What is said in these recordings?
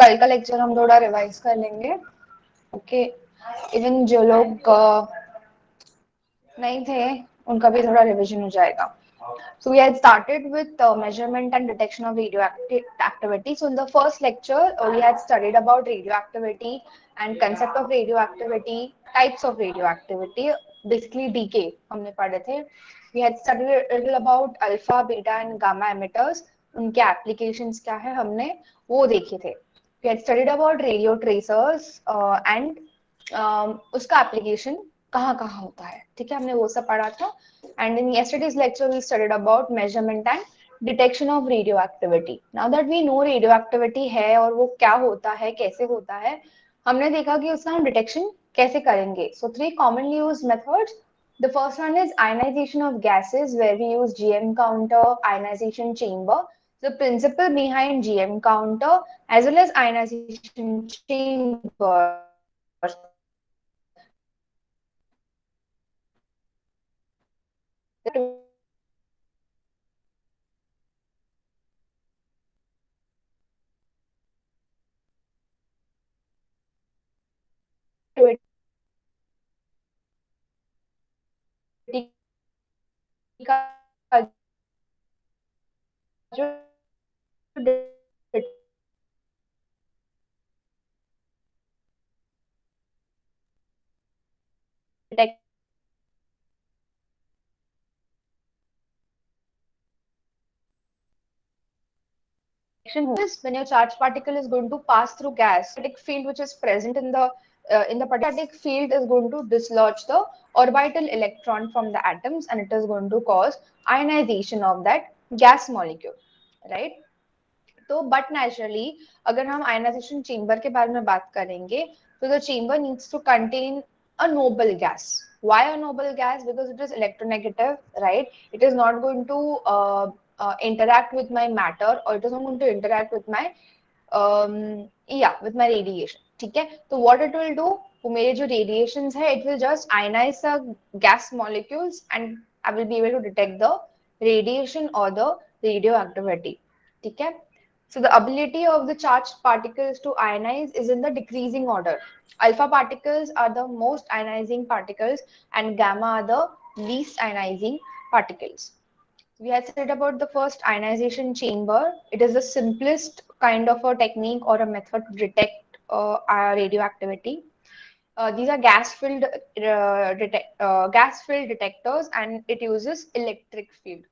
कल का लेक्चर हम थोड़ा रिवाइज कर लेंगे. ओके, इवन जो लोग नहीं थे उनका भी थोड़ा रिविजन हो जाएगा. So we had started with measurement and detection of radioactive activity. So in the first lecture, we had studied about radioactivity and concept of radioactivity, types of radioactivity, basically decay. हमने पढ़े थे. We had studied a little about alpha, beta and gamma emitters. उनके applications क्या है हमने वो देखे थे. We had studied about radio tracers and उसका application कहाँ कहाँ होता है. ठीक है, हमने वो सब पढ़ा था. And in yesterday's lecture, we studied about measurement and detection of radioactivity. Now that we know radioactivity है और वो क्या होता है, कैसे होता है, हमने देखा कि उसका हम डिटेक्शन कैसे करेंगे. So three commonly used methods. The first one is ionization of gases, where we use GM counter, ionization chamber. The principle behind GM counter as well as ionization chamber का जो detection when your charged particle is going to pass through gas, magnetic field which is present in the particle field is going to dislodge the orbital electron from the atoms, and it is going to cause ionization of that gas molecule, right? तो but naturally अगर हम ionization chamber के बारे में बात करेंगे तो the chamber needs to contain a noble gas. Why a noble gas? Because it is electronegative, right? It is not going to interact with my matter, or it is not going to interact with my with my radiation. ठीक है, तो what it will do, वो मेरे जो radiations है, it will just ionize the gas molecules and I will be able to detect the radiation or the radioactivity. ठीक है. So the ability of the charged particles to ionize is in the decreasing order. Alpha particles are the most ionizing particles and gamma are the least ionizing particles. We had said about the first ionization chamber. It is the simplest kind of a technique or a method to detect radioactivity. These are gas-filled detectors, and it uses electric field,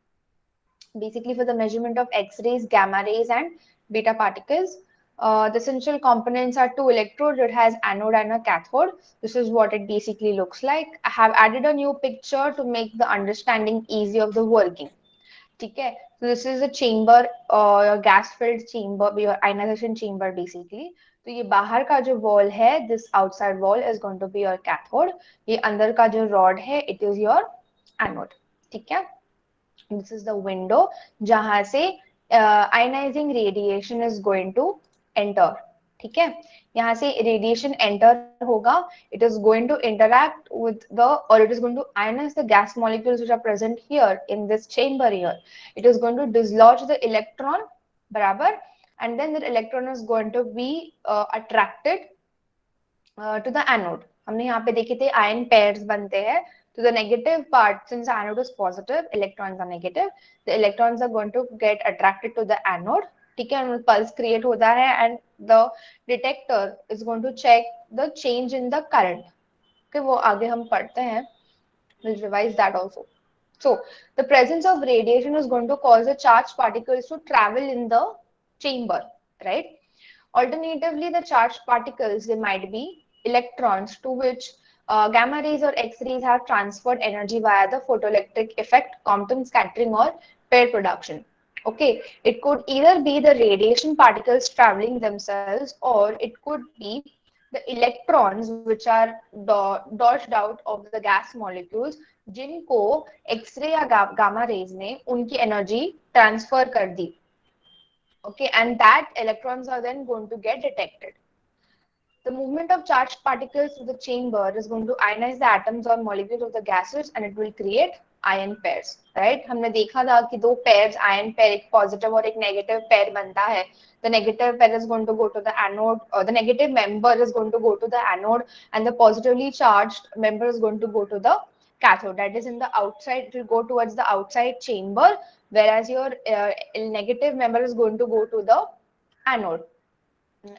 basically for the measurement of X-rays, gamma rays, and beta particles. The essential components are two electrodes. It has anode and a cathode. This is what it basically looks like. I have added a new picture to make the understanding easy of the working. ठीक है, so this is a chamber, your gas filled chamber, your ionization chamber basically. तो ये बाहर का जो wall है, this outside wall is going to be your cathode. ये अंदर का जो rod है, it is your anode. ठीक है, this is the window जहां से ionizing radiation is going to enter. ठीक है, यहाँ से radiation enter होगा, it is going to interact with the, or it is going to ionize the gas molecules which are present here in this chamber here. It is going to dislodge the electron, बराबर, and then the electron is going to be attracted to the anode. हमने यहाँ पे देखे थे ion pairs बनते हैं. To the negative part, since anode is positive, electrons are negative. The electrons are going to get attracted to the anode. ठीक है, उनमें pulse create होता है and the detector is going to check the change in the current. Okay, वो आगे हम पढ़ते हैं. We'll revise that also. So the presence of radiation is going to cause the charged particles to travel in the chamber, right? Alternatively, the charged particles, they might be electrons to which gamma rays or X-rays have transferred energy via the photoelectric effect, Compton scattering or pair production. Okay, it could either be the radiation particles traveling themselves, or it could be the electrons which are dodged out of the gas molecules, जिनको X-ray या gamma rays ने उनकी energy transfer कर दी. Okay, and that electrons are then going to get detected. The movement of charged particles through the chamber is going to ionize the atoms or molecules of the gases, and it will create ion pairs, right. हमने देखा था कि दो pairs, ion pair, एक positive और एक negative pair बनता है. The negative pair is going to go to the anode, or the negative member is going to go to the anode, and the positively charged member is going to go to the cathode. That is in the outside, it will go towards the outside chamber, whereas your negative member is going to go to the anode.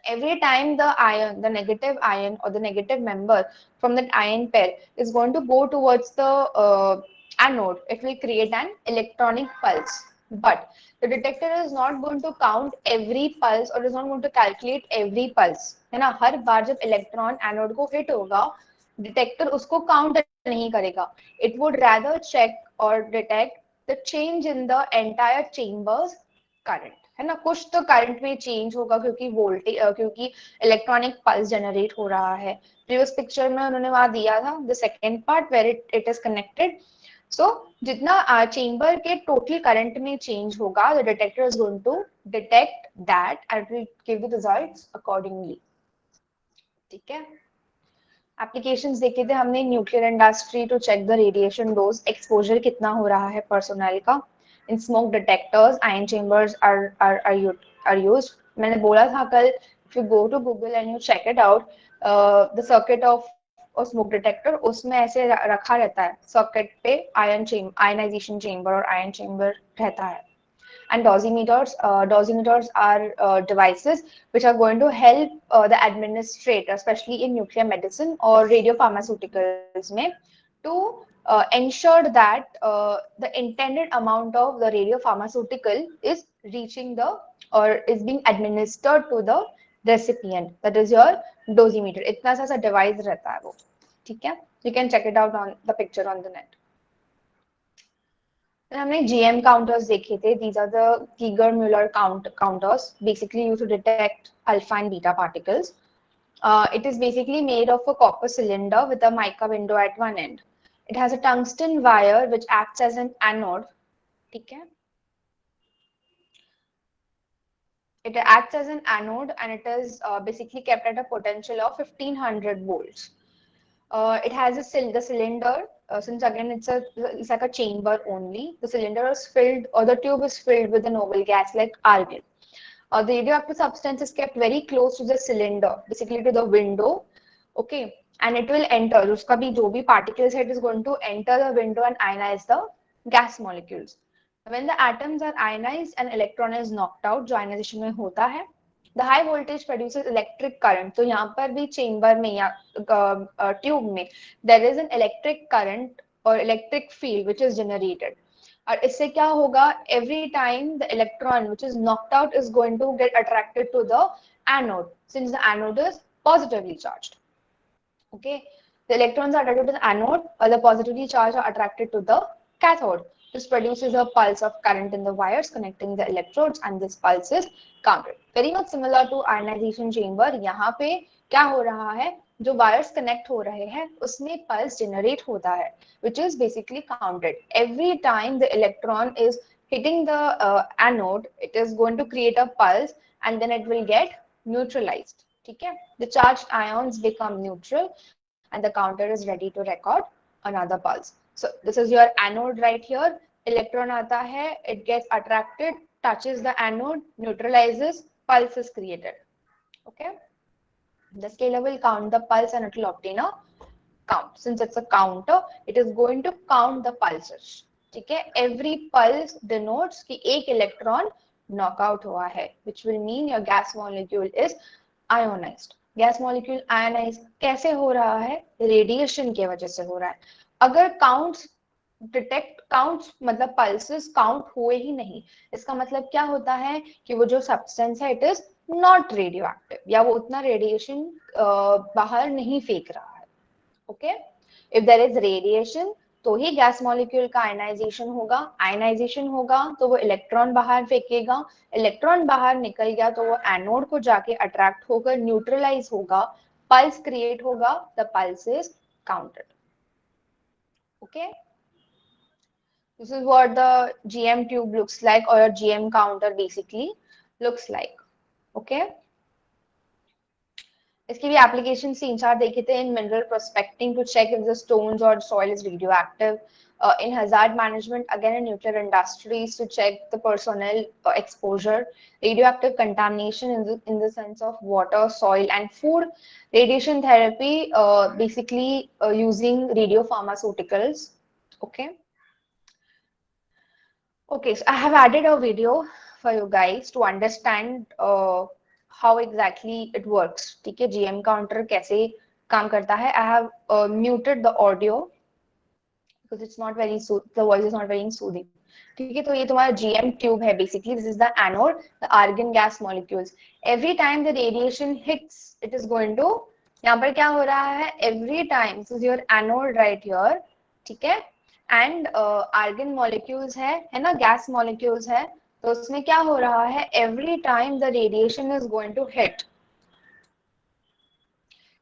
Every time the negative ion or the negative member from that ion pair is going to go towards the anode, it will create an electronic pulse. But the detector is not going to count every pulse or is not going to calculate every pulse. है ना, हर बार जब electron anode को hit होगा, detector उसको count नहीं करेगा. It would rather check or detect the change in the entire chamber's current. है ना, कुछ तो करंट में चेंज होगा क्योंकि वोल्टेज, क्योंकि इलेक्ट्रॉनिक पल्स जनरेट हो रहा है. प्रीवियस पिक्चर में उन्होंने वहां दिया था the second part where it is connected. So जितना चेंबर के टोटल करंट में चेंज होगा, the detector is going to detect that and will give the results accordingly. ठीक है. एप्लीकेशंस देखे थे हमने nuclear industry to check the radiation dose, exposure कितना हो रहा है पर्सोनल का. In smoke detectors ion chambers are used. मैंने बोला था कल, if you go to Google and you check it out, the circuit of smoke detector, उसमें ऐसे रखा रहता है सर्किट पे आयनाइजेशन चेंबर और आयन चेंबर रहता है. And dosimeters are devices which are going to help the administrator, especially in nuclear medicine or radiopharmaceuticals, mein, to ensure that the intended amount of the radiopharmaceutical is reaching the or is being administered to the recipient. That is your dosimeter. इतना सा device रहता है वो. ठीक है. You can check it out on the picture on the net. Then हमने GM counters देखे थे. These are the Geiger-Müller counters, basically used to detect alpha and beta particles. It is basically made of a copper cylinder with a mica window at one end. It has a tungsten wire which acts as an anode. ठीक है. It acts as an anode and it is basically kept at a potential of 1500 volts. It has the cylinder, since again it's like a chamber only. The cylinder is filled, or the tube is filled with a noble gas like argon. The radioactive substance is kept very close to the cylinder, basically to the window. Okay, and it will enter. उसका भी जो भी particles है, it is going to enter the window and ionize the gas molecules. When the atoms are ionized, an electron is knocked out, जो ionization में होता है. The high voltage produces electric current. तो यहाँ पर भी chamber में या tube में there is an electric current or electric field which is generated. और इससे क्या होगा? Every time the electron which is knocked out is going to get attracted to the anode, since the anode is positively charged. Okay, the electrons are attracted to the anode, while the positively charged are attracted to the cathode. This produces a pulse of current in the wires connecting the electrodes, and this pulse is counted. Very much similar to ionization chamber. यहाँ पे क्या हो रहा है? जो wires connect हो रहे हैं, उसमें pulse generate होता है, which is basically counted. Every time the electron is hitting the anode, it is going to create a pulse, and then it will get neutralized. ठीक है? The charged ions become neutral, and the counter is ready to record another pulse. So this is your anode right here. Electron आता है, it gets attracted, touches the anode, neutralizes, pulse is created. Okay. The scaler will count the pulse and it will obtain a count. Since it's a counter, it is going to count the pulses. ठीक है. Every pulse denotes कि एक electron knockout हुआ है, which will mean your gas molecule is ionized. Gas molecule ionize कैसे हो रहा है? रेडिएशन की वजह से हो रहा है. अगर काउंट्स मतलब पल्सेस काउंट हुए ही नहीं, इसका मतलब क्या होता है कि वो जो सब्सटेंस है it is not radioactive, या वो उतना रेडिएशन बाहर नहीं फेंक रहा है. Okay, if there is radiation तो ही गैस मॉलिक्यूल का आयनाइजेशन होगा तो वो इलेक्ट्रॉन बाहर फेंकेगा, इलेक्ट्रॉन बाहर निकल गया तो वो एनोड को जाके अट्रैक्ट होकर न्यूट्रलाइज होगा, पल्स क्रिएट होगा, the pulse is counted. Okay, this is what the GM tube looks like, or a GM counter basically looks like. Okay, इसकी भी एप्लीकेशन 3-4 देखे थे in mineral prospecting to check if the stones और soil is radioactive, in hazard management again in nuclear industries to check the personnel exposure, radioactive contamination in the sense of water, soil and food, radiation therapy, basically using radiopharmaceuticals. Okay. Okay, so I have added a video for you guys to understand how exactly it works. ठीक है, GM counter कैसे काम करता है. I have muted the audio because it's not very the voice is not very soothing. ठीक है, तो ये तुम्हारा GM tube है basically. This is the anode, the argon gas molecules. Every time the radiation hits, it is going to, यहाँ पर क्या हो रहा है? Every time, this is your anode right here. ठीक है, एंड आर्गन मॉलिक्यूल्स है ना, गैस मॉलिक्यूल्स है, तो उसमें क्या हो रहा है? Every time the radiation is going to hit,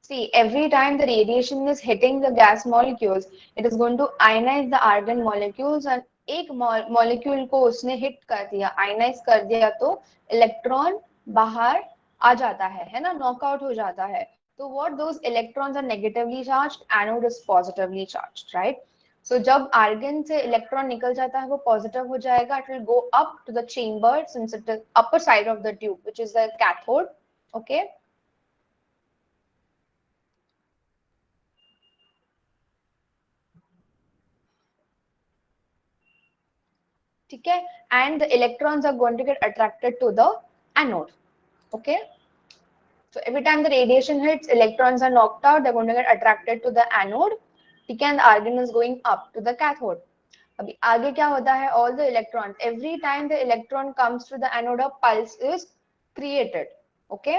see every time the radiation is hitting the gas molecules, it is going to ionize the argon molecules, and एक मॉलिक्यूल को उसने हिट कर दिया, आयनाइज कर दिया, तो इलेक्ट्रॉन बाहर आ जाता है ना, नॉकआउट हो जाता है. तो what those electrons are negatively charged, anode is positively charged, right. So जब आर्गन से इलेक्ट्रॉन निकल जाता है वो पॉजिटिव हो जाएगा, it will go up to the chamber since it is upper side of the tube which is the cathode. Okay, ठीक है, and the electrons are going to get attracted to the anode. Okay, so every time the radiation hits, electrons are knocked out, they're going to get attracted to the anode, ठीक है, and the argon is going up to the cathode. अभी आगे क्या होता है? All the electrons, every time the electron comes to the anode, a pulse is created. Okay,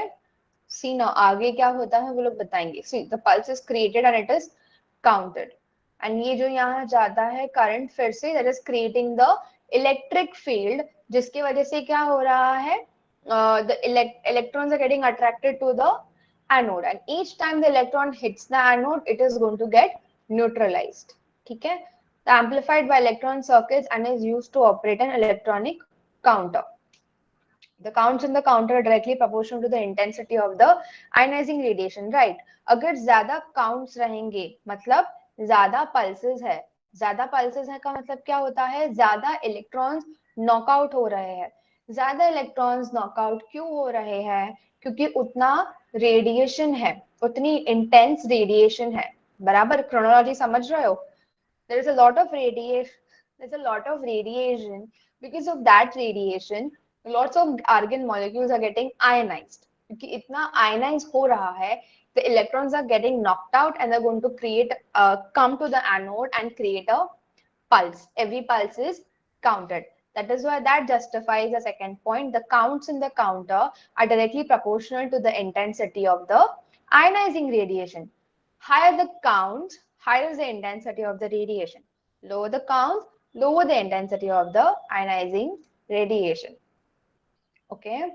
see now आगे क्या होता है वो लोग बताएंगे. See, the pulse is created and it is counted. And ये जो यहाँ जाता है करंट, फिर say that is creating the electric field, जिसकी वजह से क्या हो रहा है? The electrons are getting attracted to the anode, and each time the electron hits the anode, it is going to get neutralized. ठीक है, the amplified by electron circuits and is used to operate an electronic counter. The counts in the counter are directly proportional to the intensity of the ionizing radiation, right? अगर ज्यादा counts रहेंगे मतलब ज्यादा pulses है, ज्यादा pulses है का मतलब क्या होता है? ज्यादा electrons knockout हो रहे हैं. ज्यादा electrons knockout क्यों हो रहे हैं? क्योंकि उतना radiation है, उतनी intense radiation है. बराबर chronology समझ रहे हो? There is a lot of radiation, there's a lot of radiation. Because of that radiation, lots of argon molecules are getting ionized. क्योंकि इतना ionized हो रहा है, the electrons are getting knocked out and they're going to create come to the anode and create a pulse. Every pulse is counted. That is why that justifies the second point. The counts in the counter are directly proportional to the intensity of the ionizing radiation. Higher the count, higher is the intensity of the radiation. Lower the count, lower the intensity of the ionizing radiation. Okay.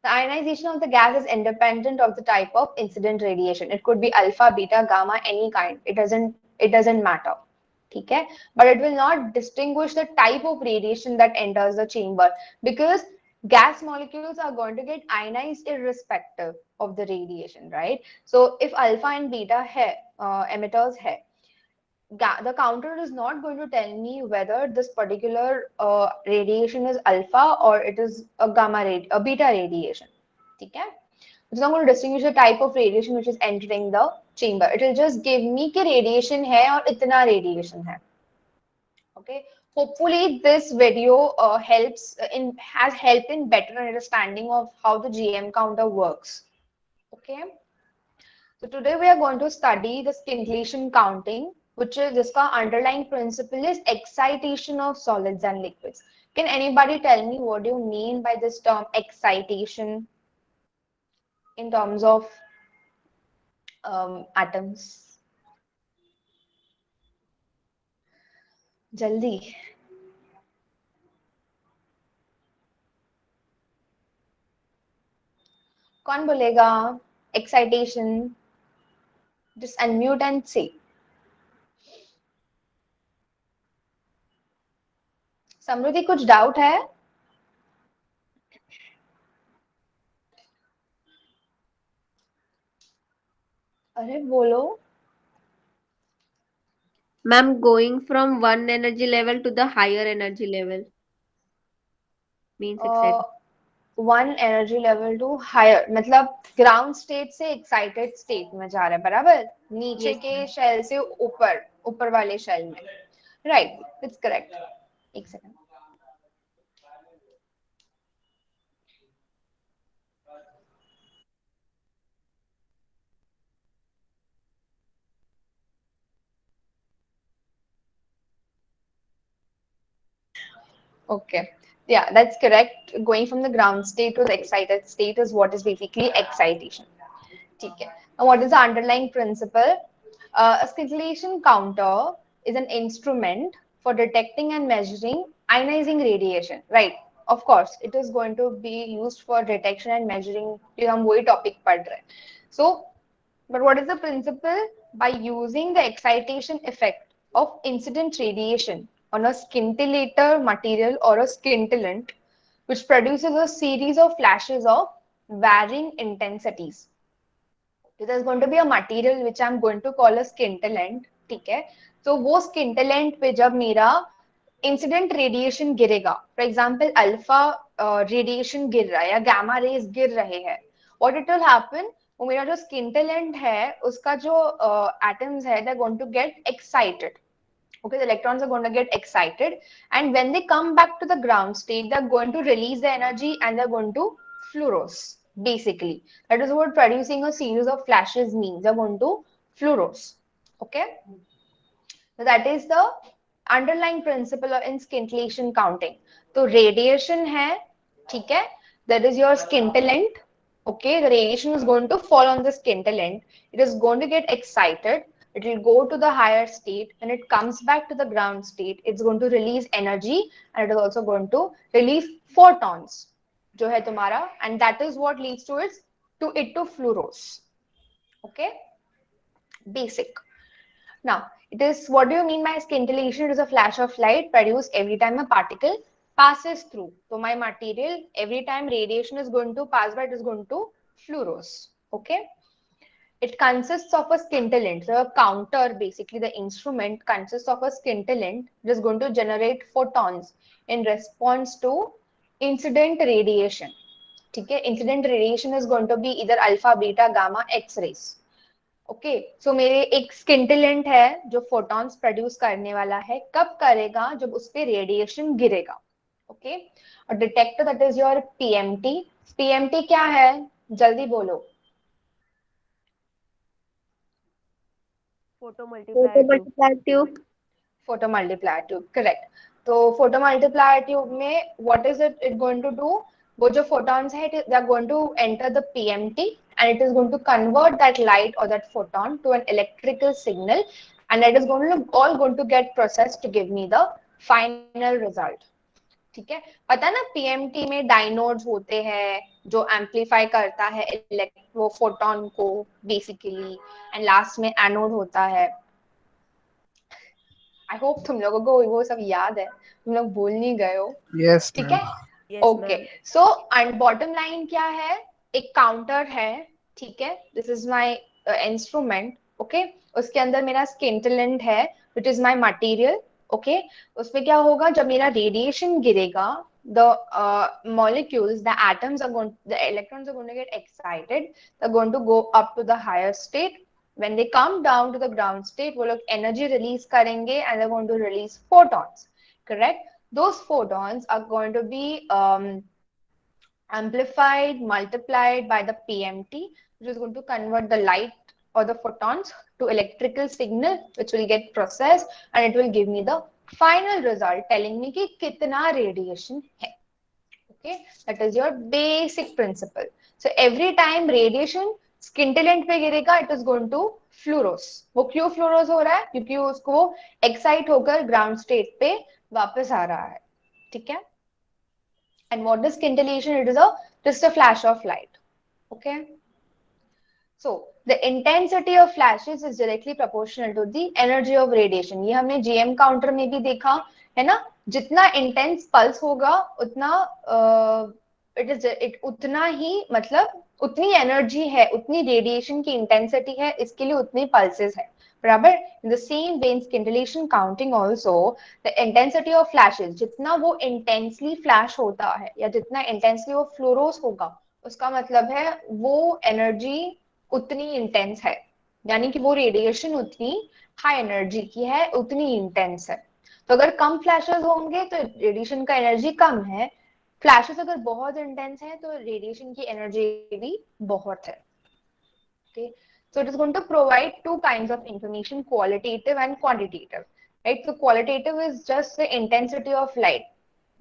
The ionization of the gas is independent of the type of incident radiation. It could be alpha, beta, gamma, any kind. It doesn't matter. Okay? But it will not distinguish the type of radiation that enters the chamber, because gas molecules are going to get ionized irrespective of the radiation, right? So if alpha and beta hai, emitters hai, the counter is not going to tell me whether this particular radiation is alpha or it is a a beta radiation. Okay? It's not going to distinguish the type of radiation which is entering the chamber. It will just give me कि radiation है और इतना radiation है. Okay. Hopefully this video has helped in better understanding of how the GM counter works. Okay. So today we are going to study the scintillation counting, which is jiska underlying principle is excitation of solids and liquids. Can anybody tell me what do you mean by this term excitation in terms of atoms? Jaldi. कौन बोलेगा excitation? Just unmute and say. समृद्धि कुछ doubt है? अरे बोलो. Ma'am, going from one energy level to the higher energy level means excited. One energy level to higher मतलब ground state से excited state में जा रहा है, बराबर, नीचे Yes, के ma'am. शेल से ऊपर, ऊपर वाले शेल में. Right, it's correct. एक second. Okay. Yeah, that's correct. Going from the ground state to the excited state is what is basically excitation. Okay. Now, what is the underlying principle? A scintillation counter is an instrument for detecting and measuring ionizing radiation. Right. Of course, it is going to be used for detection and measuring. हम वही topic पढ़ रहे हैं. So, but what is the principle? By using the excitation effect of incident radiation on a scintillator material or a scintillant, which produces a series of flashes of varying intensities. So there's going to be a material which I'm going to call a scintillant, ठीक है? So वो scintillant पे जब मेरा incident radiation गिरेगा, for example alpha radiation गिर रहा है या गामा रेज गिर रहे हैं, व्हाट इट विल हैपन, वो मेरा जो स्किंटलेंट है उसका जो एटम्स है, they are going to get excited. Okay, the electrons are going to get excited, and when they come back to the ground state, they're going to release the energy and they're going to fluoresce. Basically, that is what producing a series of flashes means. They're going to fluoresce. Okay, so that is the underlying principle in scintillation counting. So radiation है, ठीक है, that is your scintillant. Okay, the radiation is going to fall on the scintillant. It is going to get excited. It will go to the higher state. When it comes back to the ground state, it's going to release energy, and it is also going to release photons, जो है तुम्हारा, and that is what leads to it to fluoresce. Okay, basic. Now, it is, what do you mean by scintillation? It is a flash of light produced every time a particle passes through. So my material, every time radiation is going to pass by, it is going to fluoresce. Okay. It consists of a scintillant. So a counter, basically the instrument, consists of a scintillant. It is going to generate photons in response to incident radiation. Okay. Incident radiation is going to be either alpha, beta, gamma, X-rays. Okay, so मेरे एक स्किंटिलेंट है जो photons produce करने वाला है, कब करेगा, जब उस पे रेडिएशन गिरेगा. ओके, और detector that is your PMT. PMT क्या है, जल्दी बोलो. Photo Photo multiplier tube. multiplier tube. Photo multiplier tube, correct. तो फोटो मल्टीप्लायर ट्यूब में what is it going to do, वो जो photons है, they are going to enter the PMT, and it is going to convert that light or that photon to an electrical signal, and that is going to all going to get processed to give me the final result. ठीक है, पता ना PMT में डायनोड्स होते हैं जो amplify करता है वो फोटोन को बेसिकली, एंड लास्ट में एनोड होता है. आई होप तुम लोगों को वो सब याद है, तुम लोग भूल नहीं गए हो. Yes, ठीक ma'am. है. Yes, okay, ma'am. So and bottom line क्या है, एक काउंटर है, ठीक है, this is my instrument. Okay, उसके अंदर मेरा स्किंटलेंट है which is my material. Okay, उसमें क्या होगा, जब मेरा रेडिएशन गिरेगा, the molecules, the atoms are going, the electrons are going to get excited, they're going to go up to the higher state. When they come down to the ground state, वो लोग energy release करेंगे and they're going to release photons. Correct? Those photons are going to be amplified, multiplied by the PMT, which is going to convert the light or the photons to electrical signal, which will get processed, and it will give me the final result telling me कि कितना radiation है. Okay, that is your basic principle. So every time radiation scintillant पे गिरेगा, it is going to fluoresce. वो क्यों fluoresce हो रहा है, क्योंकि उसको excite होकर ground state पे वापस आ रहा है. ठीक है. And what is scintillation? It is just a flash of light. Okay. So the intensity of flashes is directly proportional to the energy of radiation. ये हमने GM counter में भी देखा है ना, जितना intense pulse होगा उतना it उतना ही मतलब उतनी एनर्जी है, उतनी रेडिएशन की इंटेंसिटी है, इसके लिए उतनी पल्सेस है, बराबर। In the same way in scintillation counting also the intensity of flashes, जितना वो इंटेंसली फ्लैश होता है या जितना इंटेंसली वो फ्लोरोस होगा, उसका मतलब है वो एनर्जी उतनी इंटेंस है, यानी कि वो रेडिएशन उतनी हाई एनर्जी की है, उतनी इंटेंस है। तो अगर कम फ्लैशेस होंगे तो रेडिएशन का एनर्जी कम है, फ्लैशेस अगर बहुत इंटेंस है तो रेडिएशन की एनर्जी भी बहुत है। Okay, so it is going to provide two kinds of information, qualitative and quantitative, right? So qualitative is just the intensity of light,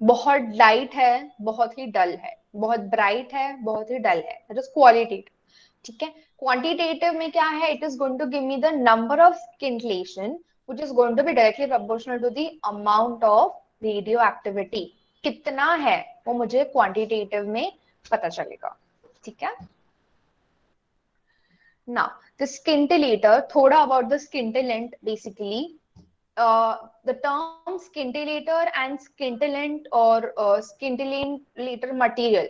बहुत लाइट है, बहुत ही डल है, बहुत ब्राइट है, बहुत ही डल है, that is qualitative. ठीक है। क्वांटिटेटिव में क्या है, it is going to give me the number of scintillation which is going to be directly proportional to the amount of radioactivity, कितना है वो मुझे क्वांटिटेटिव में पता चलेगा। ठीक है। Now, the scintillator, thoda about the scintillant basically. The term scintillator and scintillant or scintillator material,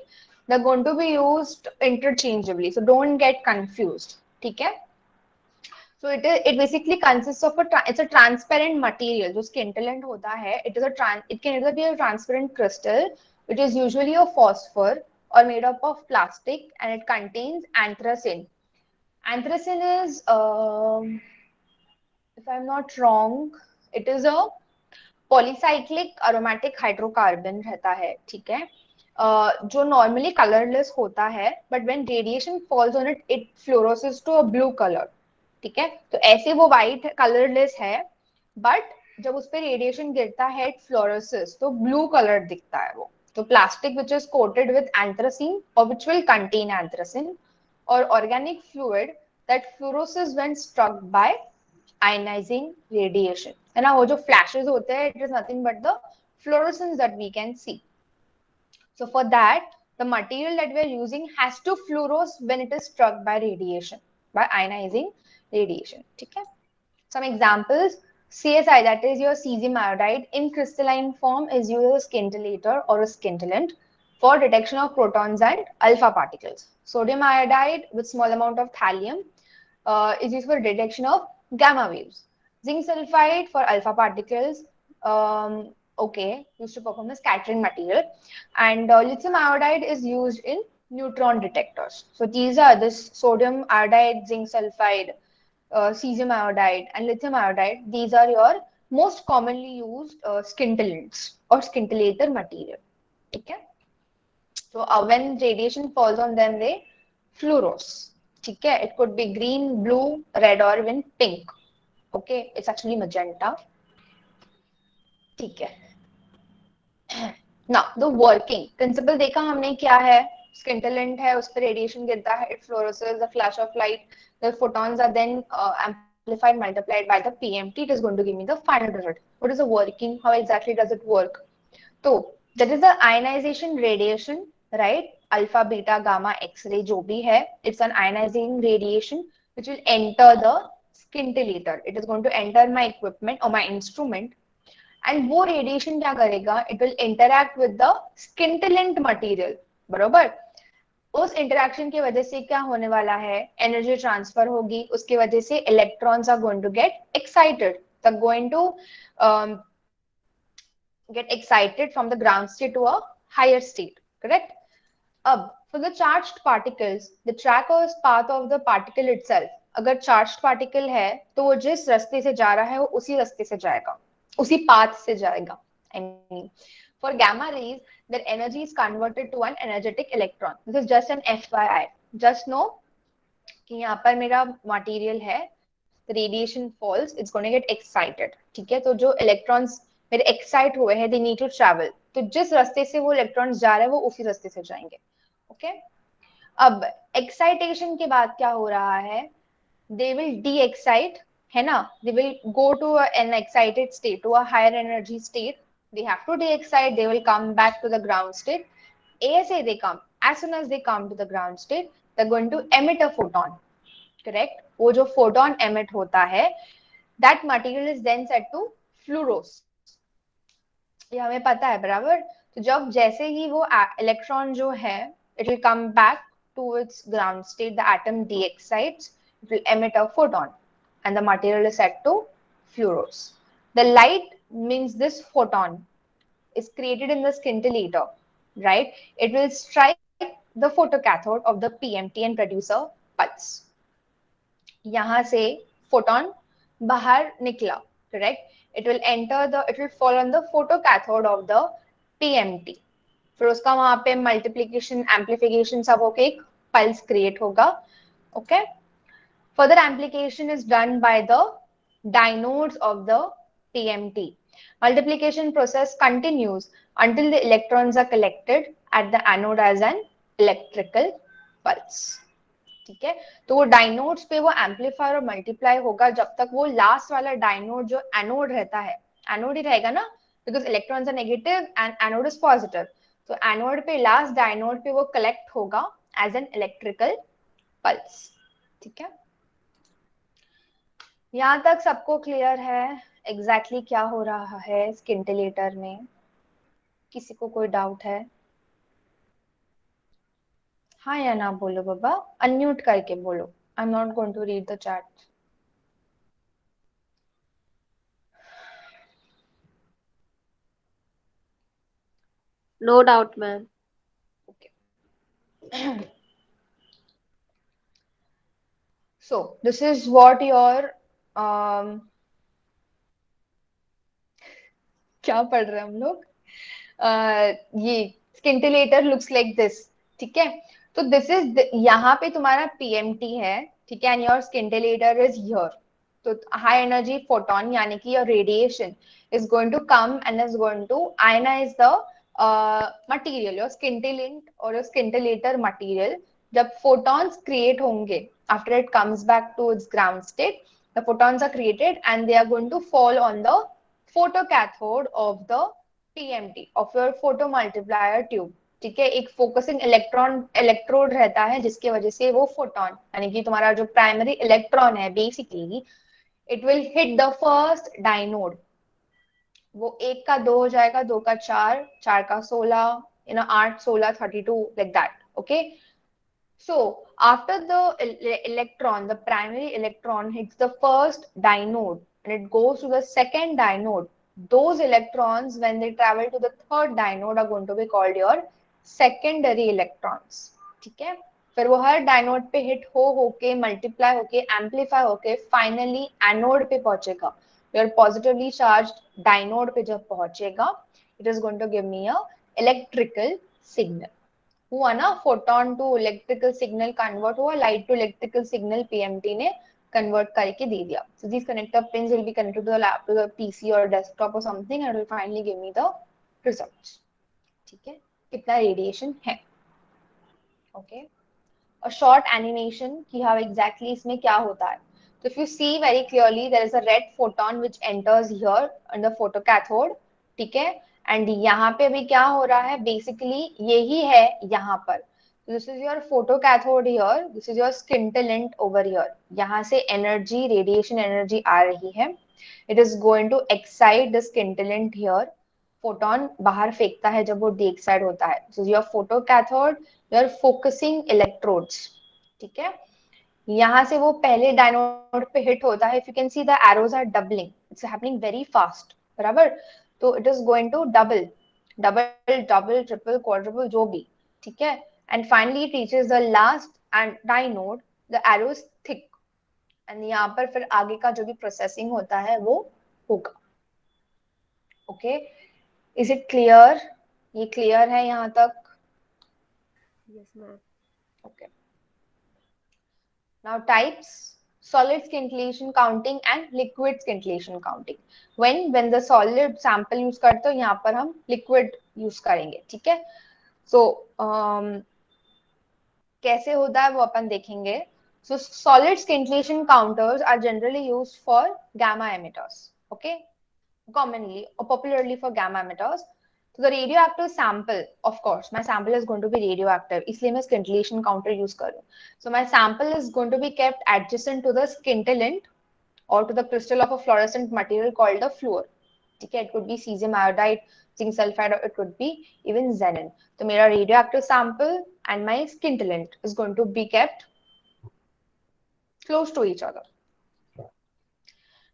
they're going to be used interchangeably. So don't get confused. Okay? So it basically consists of it's a transparent material. जो scintillant होता है, it can either be a transparent crystal, which is usually a phosphor or made up of plastic, and it contains anthracene. Anthracene is, if I'm not wrong, it is a polycyclic aromatic hydrocarbon रहता है। ठीक है। जो normally colourless होता है, but when radiation falls on it it fluoresces to a blue colour. ठीक है। तो ऐसे वो वाइट कलरलेस है, बट जब उस पर रेडिएशन गिरता है इट फ्लोरोसेस, तो ब्लू कलर दिखता है वो। तो plastic which is coated with anthracene और which will contain anthracene, or organic fluid that fluoresces when struck by ionizing radiation, है ना। वो जो flashes होते हैं, it is nothing but the fluorescence that we can see. So for that, the material that we are using has to fluoresce when it is struck by radiation, by ionizing radiation. ठीक है। Some examples: CSI, that is your cesium iodide, in crystalline form is used as a scintillator or a scintillant for detection of protons and alpha particles. Sodium iodide with small amount of thallium is used for detection of gamma waves. Zinc sulfide for alpha particles, okay, used to perform a scattering material. And lithium iodide is used in neutron detectors. So these are this sodium iodide, zinc sulfide, cesium iodide and lithium iodide. These are your most commonly used scintillants or scintillator material. Okay. So when radiation falls on them, they fluoresce. Okay. It could be green, blue, red, or even pink. Okay. It's actually magenta. Okay. Now the working principle देखा हमने क्या है, scintillant है, उस पर radiation गिरता है, it fluoresces, the flash of light, the photons are then amplified, multiplied by the PMT, it is going to give me the final result. What is the working? How exactly does it work? So that is the ionization radiation, right? Alpha, beta, gamma, X-ray जो भी है, it's an ionizing radiation which will enter the scintillator. It is going to enter my equipment or my instrument, and वो radiation क्या करेगा, it will interact with the scintillant material, बरोबर। उस interaction की वजह से क्या होने वाला है, एनर्जी ट्रांसफर होगी, उसकी वजह से electrons are going to get excited, they going to get excited from the ground state to a higher state, correct? अब for the charged particles, the track or path of the particle itself, अगर charged particle है तो वो जिस रास्ते से जा रहा है वो उसी रास्ते से जाएगा, उसी पाथ से जाएगा। I mean, for gamma rays, their energy is converted to an energetic electron. This is just an FYI. Just know कि यहाँ पर मेरा मटेरियल है, the radiation falls, it's going to get excited. ठीक है। तो जो इलेक्ट्रॉन्स मेरे एक्साइट हुए हैं, they need to travel. तो जिस रास्ते से वो इलेक्ट्रॉन्स जा रहे हैं वो उसी रास्ते से जाएंगे। ओके। अब एक्साइटेशन के बाद क्या हो रहा है, they will de-excite, है ना, they will go to an excited state, to a higher energy state, they have to de-excite, they will come back to the ground state. As soon as they come to the ground state, they're going to emit a photon, correct? वो जो photon emit होता है, that material is then set to fluoresce. ये हमें पता है, बराबर। तो जब जैसे ही वो इलेक्ट्रॉन जो है, it will come back to its ground state, the atom de-excites, it will emit a photon, and the material is said to fluoros. The light means this photon is created in the scintillator, right? It will strike the photocathode of the PMT and produce a pulse. यहाँ से photon बाहर निकला, correct? It will fall on the photocathode of the PMT. फिर उसका वहां पे multiplication amplification सब होके एक पल्स क्रिएट होगा. Okay, further amplification is done by the dynodes of the PMT. Multiplication process continues until the electrons are collected at the anode as an electrical pulse. ठीक है, तो वो डायनोड्स पे वो एम्पलीफायर और मल्टीप्लाई होगा जब तक वो लास्ट वाला डायनोड जो एनोड रहता है, एनोड ही रहेगा ना, because electrons are negative and anode is positive. तो एनोड पे लास्ट डायनोड पे वो कलेक्ट होगा एज एन इलेक्ट्रिकल पल्स. ठीक है, यहाँ तक सबको क्लियर है एग्जैक्टली क्या हो रहा है स्किंटिलेटर में? किसी को कोई डाउट है? हाँ या ना बोलो बाबा, अनम्यूट करके बोलो. I am not going to read the chat. No doubt, ma'am. Okay. So this is what your क्या पढ़ रहे हैं हम लोग? ये स्किंटिलेटर लुक्स लाइक दिस. ठीक है, तो दिस इज यहाँ पे तुम्हारा पीएमटी है. ठीक है, एंड योर स्किंटिलेटर इज हियर. तो हाई एनर्जी फोटोन यानी कि your radiation is going to come and is going to ionize the material, your scintillant or your scintillator material. जब photons create होंगे after it comes back to its ground state, the photons are created and they are going to fall on the photocathode of the PMT of your photomultiplier tube. ठीक है, एक focusing electrode रहता है जिसकी वजह से वो फोटोन यानी कि तुम्हारा जो प्राइमरी इलेक्ट्रॉन है basically it will hit the first dynode. वो एक का 2 हो जाएगा, 2 का 4, 4 का 16, 8, 16, 32 like that. Okay, so after the electron, the primary electron hits the first dynode and it goes to the second dynode. Those electrons when they travel to the third dynode are going to be called your secondary electrons. ठीक है, फिर वो हर डायनोड पे hit होके multiply होके amplify होके finally anode पे पहुंचेगा. योर पॉजिटिवली चार्ज्ड डायनोड पे जब पहुंचेगा it is going to give me a electrical signal. हुआ ना, photon to electrical signal convert हुआ, light to electrical signal PMT ने कन्वर्ट करके दे दिया. So this connector pins will be connected to the lap to the PC और desktop और something and will finally give me the results. ठीक है, कितना रेडिएशन है. ओके, a short animation कि हाँ exactly इसमें क्या होता है. So if you see very clearly there is a red photon which enters here on the photocathode. ठीक है, and यहाँ पे अभी क्या हो रहा है basically यही है यहाँ पर. So this is your photocathode here, this is your scintillant over here. यहाँ से energy, radiation energy आ रही है. It is going to excite the scintillant here. Photon बाहर फेंकता है जब वो de-excite होता है. So your photocathode, your focusing electrodes. ठीक है, यहाँ से वो पहले डायनोड पे हिट होता है. If you can see the arrows are doubling, it's happening very fast. बराबर, तो it is going to double double double triple quadruple जो भी. ठीक है, and finally it reaches the last end dynode, the arrow is thick and यहाँ पर फिर आगे का जो भी प्रोसेसिंग होता है वो होगा. Okay, is it clear? ये क्लियर है यहाँ तक? Yes, ma'am. Okay. Now types: solid scintillation counting and liquid scintillation counting. When the solid sample use करते हो यहाँ पर हम liquid use करेंगे. ठीक है, so कैसे होता है वो अपन देखेंगे. So solid scintillation counters are generally used for gamma emitters. Okay, commonly or popularly for gamma emitters. So the radioactive sample, of course, my sample is going to be radioactive. इसलिए मैं scintillation counter use कर रही हूँ. So my sample is going to be kept adjacent to the scintillant or to the crystal of a fluorescent material called the fluor. ठीक है, it could be cesium iodide, zinc sulfide, or it could be even xenon. तो मेरा radioactive sample and my scintillant is going to be kept close to each other.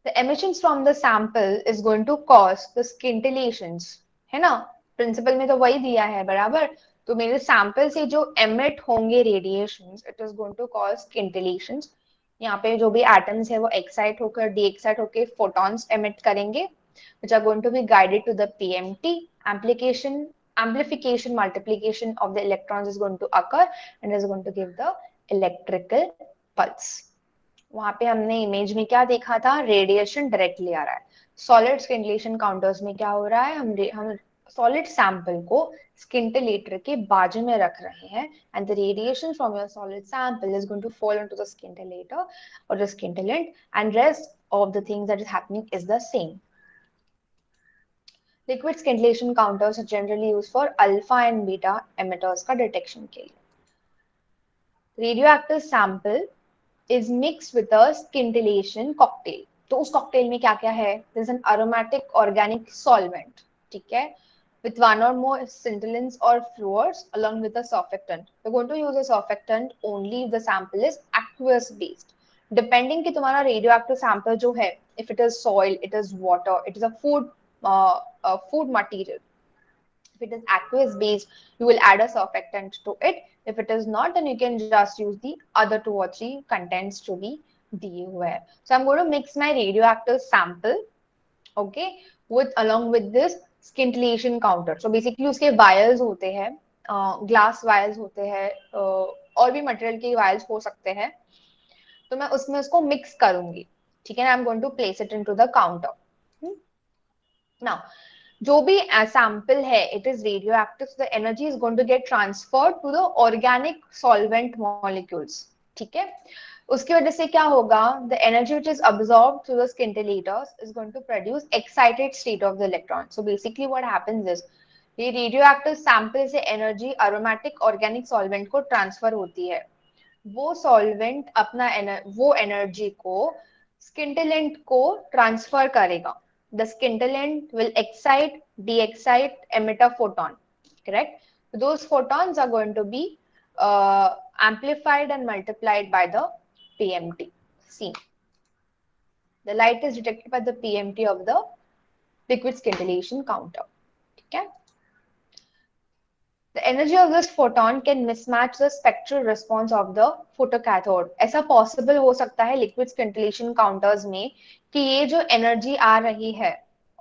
The emissions from the sample is going to cause the scintillations, है ना? Principal में तो वही दिया है बराबर. तो मेरे सैंपल से जो एमिट होंगे radiations, it is going to cause scintillations. यहाँ पे जो भी एटम्स है वो एक्साइट होकर डी एक्साइट होकर फोटॉन्स एमिट करेंगे, which are going to be guided to the PMT. Amplification, multiplication of the electrons is going to occur and is going to give the electrical pulse. वहां पे हमने image में क्या देखा था, radiation directly आ रहा है. सॉलिड स्किंटिलेशन काउंटर्स में क्या हो रहा है, हम सॉलिड सैंपल को स्किंटिलेटर के बाजू में रख रहे हैं and the radiation from your solid sample is going to fall into the scintillator और the scintillant and rest of the things that is happening is the same. Liquid scintillation counters are generally used for alpha and beta emitters का detection के लिए. Radioactive sample is mixed with a scintillation cocktail. तो उस cocktail में क्या क्या है? There is an aromatic organic solvent, ठीक है? With one or more scintillants or fluors along with a surfactant. We're going to use a surfactant only if the sample is aqueous based. Depending कि तुम्हारा radioactive sample जो है, if it is soil, it is water, it is a food material. If it is aqueous based, you will add a surfactant to it. If it is not, then you can just use the other 2 or 3 contents to be DUF. So I'm going to mix my radioactive sample, okay, along with this scintillation counter. So basically उसके vials होते हैं, glass vials होते हैं, और भी material के vials हो सकते हैं. तो मैं उसमें उसको mix करूंगी, ठीक है ना? I'm going to place it into the counter. Now जो भी सैंपल है it is radioactive, so the energy is going to get transferred to the organic solvent molecules, ठीक है? उसकी वजह से क्या होगा, the energy which is absorbed through the scintillators is going to produce excited state of the electron. So basically what happens is ये radioactive sample से energy aromatic organic solvent को ट्रांसफर होती है. वो सॉल्वेंट अपना वो एनर्जी को स्किंटिलेंट को ट्रांसफर करेगा. The scintillant will excite, de-excite, emit a photon, correct? So those photons are going to be amplified and multiplied by the PMT. See, the light is detected by the PMT of the liquid scintillation counter. Okay? The energy of this photon can mismatch the spectral response of the photocathode. ऐसा possible हो सकता है liquid scintillation counters में कि ये जो energy आ रही है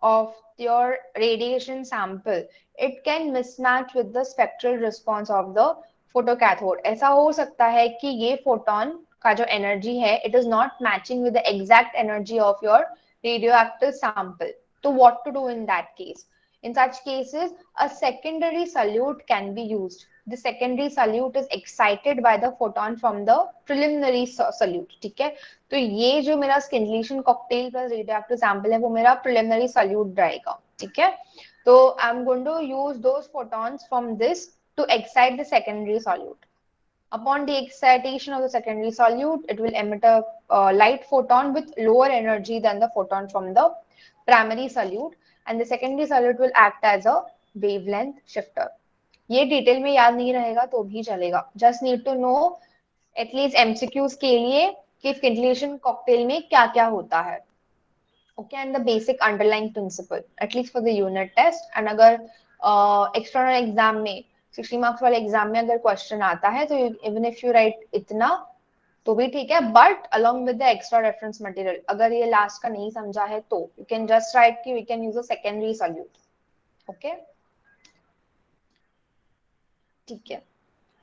of your radiation sample, it can mismatch with the spectral response of the photocathode. ऐसा हो सकता है कि ये photon का जो energy है, it is not matching with the exact energy of your radioactive sample. So what to do in that case? In such cases, a secondary solute can be used. The secondary solute is excited by the photon from the preliminary solute, ठीक है? तो ये जो मेरा scintillation cocktail plus radioactive sample है वो मेरा preliminary solute रहेगा, ठीक है? तो I'm going to use those photons from this to excite the secondary solute. Upon the excitation of the secondary solute, it will emit a light photon with lower energy than the photon from the primary solute. And the secondary solute will act as a wavelength shifter. ये detail में याद नहीं रहेगा तो भी चलेगा. Just need to know at least MCQs के लिए कि scintillation cocktail में क्या क्या होता है. Okay, and the basic underlying principle at least for the unit test. And अगर external exam में 60 marks वाले एग्जाम में अगर क्वेश्चन आता है तो even if you write इतना तो भी ठीक है, but along with the extra reference material अगर ये लास्ट का नहीं समझा है तो you can just write कि we can use a secondary solute. Okay, ठीक है.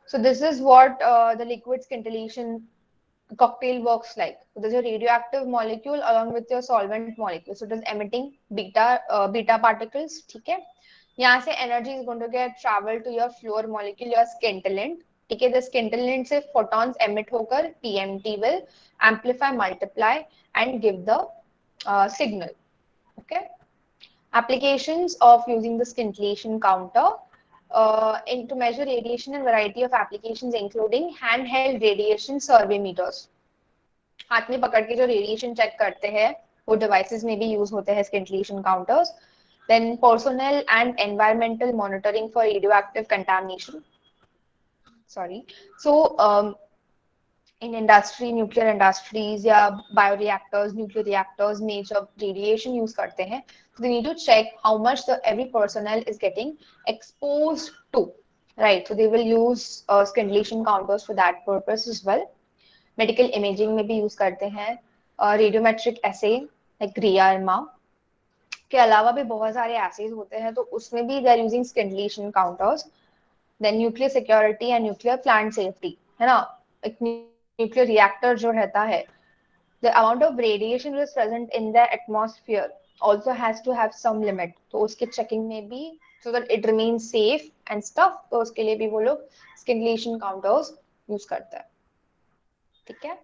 So this is what the liquid scintillation cocktail works like. So there's a radioactive molecule along with your solvent molecule. So it is emitting beta particles, ठीक है? यहाँ से energy is going to get travel to your fluor molecule, your scintillant. ठीक है, the scintillant से photons emit होकर PMT will amplify, multiply and give the signal. Okay. Applications of using the scintillation counter to measure radiation and variety of applications including handheld radiation survey meters. हाथ में पकड़ के जो radiation check करते हैं वो devices में भी use होते हैं scintillation counters. Then personnel and environmental monitoring for radioactive contamination. sorry. So in industry, nuclear industries या bioreactors, nuclear reactors में जब radiation use करते हैं, so they need to check how much the every personnel is getting exposed to, right? So they will use skin lesion counters for that purpose as well. Medical imaging में भी use करते हैं, radiometric assay like RIA के अलावा भी बहुत सारे assays होते हैं, तो उसमें भी they are using skin lesion counters. Then nuclear security and nuclear plant safety, है ना? एक nuclear reactor जो रहता है, the amount of radiation which is present in the atmosphere also has to have some limit. तो उसके checking में भी, so that it remains safe and stuff, तो उसके लिए भी वो लोग skin lesion counters use करते हैं. ठीक है?